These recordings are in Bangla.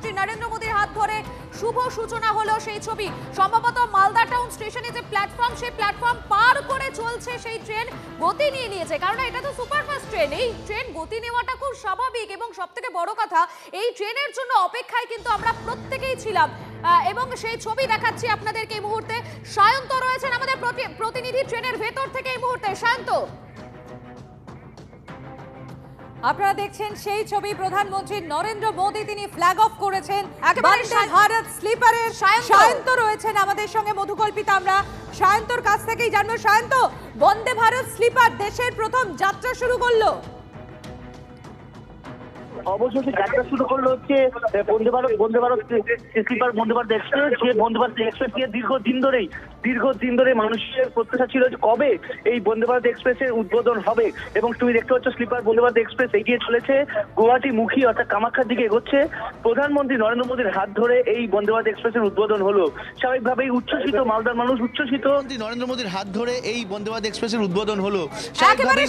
প্রধানমন্ত্রী নরেন্দ্র মোদীর হাত ধরে শুভ সূচনা হলো সেই ছবি। সম্ভবত মালদা টাউন স্টেশনে যে প্ল্যাটফর্ম, সেই প্ল্যাটফর্ম পার করে চলছে সেই ট্রেন, গতি নিয়ে নিয়েছে, কারণ এটা তো সুপারফাস্ট ট্রেন। এই ট্রেন গতি নেওয়াটা খুব স্বাভাবিক এবং সবথেকে বড় কথা, এই ট্রেনের জন্য অপেক্ষায় কিন্তু আমরা প্রত্যেকেই ছিলাম। এবং সেই ছবি দেখাচ্ছি আপনাদেরকে এই মুহূর্তে। সায়ন্ত রয়েছেন আমাদের প্রতিনিধি ট্রেনের ভেতর থেকে এই মুহূর্তে। সায়ন্ত, আপনারা দেখছেন সেই ছবি, প্রধানমন্ত্রী নরেন্দ্র মোদী তিনি ফ্ল্যাগ অফ করেছেন একেবারে বন্দে ভারত স্লিপারের। সায়ন্ত রয়েছেন আমাদের সঙ্গে, মধুকল্পিতা। আমরা সায়ন্তর কাছ থেকেই জানবো। সায়ন্ত, বন্দে ভারত স্লিপার দেশের প্রথম যাত্রা শুরু করলো। অবশেষে যাত্রা শুরু করলো হচ্ছে বন্দে ভারত স্লিপার বন্দে ভারত এক্সপ্রেস। যে বন্দে ভারত এক্সপ্রেস নিয়ে দীর্ঘদিন ধরে মানুষের প্রত্যাশা ছিল যে কবে এই বন্দে ভারত এক্সপ্রেসের উদ্বোধন হবে। এবং তুমি দেখতে পাচ্ছ স্লিপার বন্দে ভারত এক্সপ্রেস এগিয়ে চলেছে গুয়াহাটি মুখী অর্থাৎ কামাখ্যার দিকে এগোচ্ছে। প্রধানমন্ত্রী নরেন্দ্র মোদীর হাত ধরে এই বন্দে ভারত এক্সপ্রেসের উদ্বোধন হলো। স্বাভাবিকভাবেই উচ্ছ্বসিত মালদার মানুষ, উচ্ছ্বসিত নরেন্দ্র মোদীর হাত ধরে এই বন্দে ভারত এক্সপ্রেসের উদ্বোধন হলো। একেবারে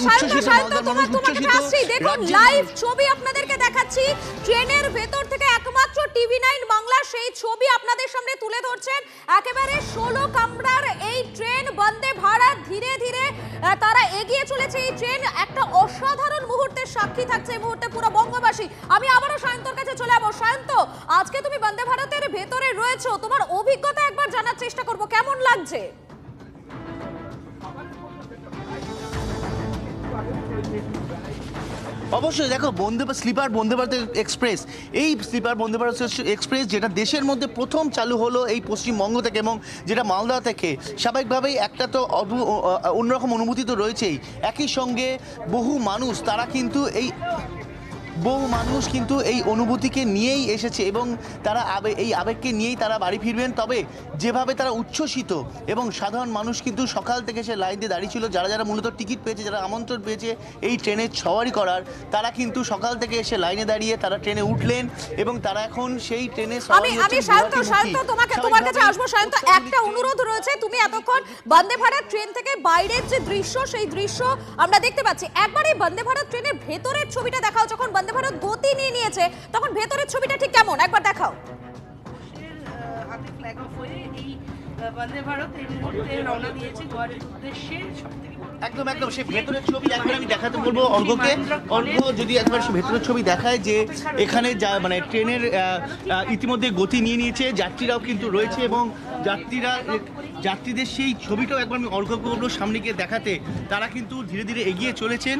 দেখুন লাইভ ছবি আপনাদেরকে দেখাচ্ছি। ট্রেনের ভেতর থেকে একমাত্র টিভি9 বাংলা সেই ছবি আপনাদের সামনে তুলে ধরছেন। একেবারে 16 কামরার এই ট্রেন বন্দে ভারত, ধীরে ধীরে তারা এগিয়ে চলেছে। এই ট্রেন একটা অসাধারণ মুহূর্তের সাক্ষী থাকছে এই মুহূর্তে পুরো বঙ্গবাসী। আমি আবারও সায়ন্তর কাছে চলে যাবো। সায়ন্ত, আজকে তুমি বন্দে ভারতের ভেতরে রয়েছো, তোমার অভিজ্ঞতা একবার জানার চেষ্টা করবো, কেমন লাগছে? অবশ্যই দেখো, স্লিপার বন্দে ভারত এক্সপ্রেস, এই স্লিপার বন্দে ভারত এক্সপ্রেস যেটা দেশের মধ্যে প্রথম চালু হলো এই পশ্চিমবঙ্গ থেকে এবং যেটা মালদা থেকে, স্বাভাবিকভাবেই একটা তো অন্যরকম অনুভূতি তো রয়েছেই। একই সঙ্গে বহু মানুষ কিন্তু এই অনুভূতিকে নিয়েই এসেছে এবং তারা এই আবেগকে নিয়েই তারা বাড়ি ফিরবেন। তবে যেভাবে তারা উচ্ছ্বসিত এবং সাধারণ মানুষ কিন্তু সকাল থেকে সে লাইন দিয়ে দাঁড়িয়ে ছিল, যারা মূলত টিকিট পেয়েছে, যারা আমন্ত্রণ পেয়েছে এই ট্রেনে সওয়ারি করার, তারা কিন্তু সকাল থেকে এসে লাইনে দাঁড়িয়ে তারা ট্রেনে উঠলেন এবং তারা এখন সেই ট্রেনে আমি সায়ন্ত তোমার কাছে আসবো। সায়ন্ত, একটা অনুরোধ রয়েছে, তুমি এতক্ষণ বন্দে ভারত ট্রেন থেকে বাইরের যে দৃশ্য, সেই দৃশ্য আমরা দেখতে পাচ্ছি। একবার এই বন্দে ভারত ট্রেনের ভেতরের ছবিটা দেখাও। যখন বন্দে ভারত গতি নিয়ে নিয়েছে তখন ভেতরের ছবিটা ঠিক কেমন একবার দেখাও। হাতে ফ্ল্যাগ অফ হয়ে এই বন্দে ভারত এই মুহূর্তে রওনা দিয়েছে গুয়াহাটির উদ্দেশ্যে। একদম সে ভেতরের ছবি একবার আমি দেখাতে বলবো অর্ঘ্যকে। অর্ঘ্য যদি একবার সে ভেতরের ছবি দেখায়, যে এখানে মানে ট্রেনের ইতিমধ্যে গতি নিয়ে নিয়েছে, যাত্রীরাও কিন্তু রয়েছে এবং যাত্রীদের সেই ছবিটাও একবার আমি অর্ঘ্যকে বলবো সামনে গিয়ে দেখাতে। তারা কিন্তু ধীরে ধীরে এগিয়ে চলেছেন।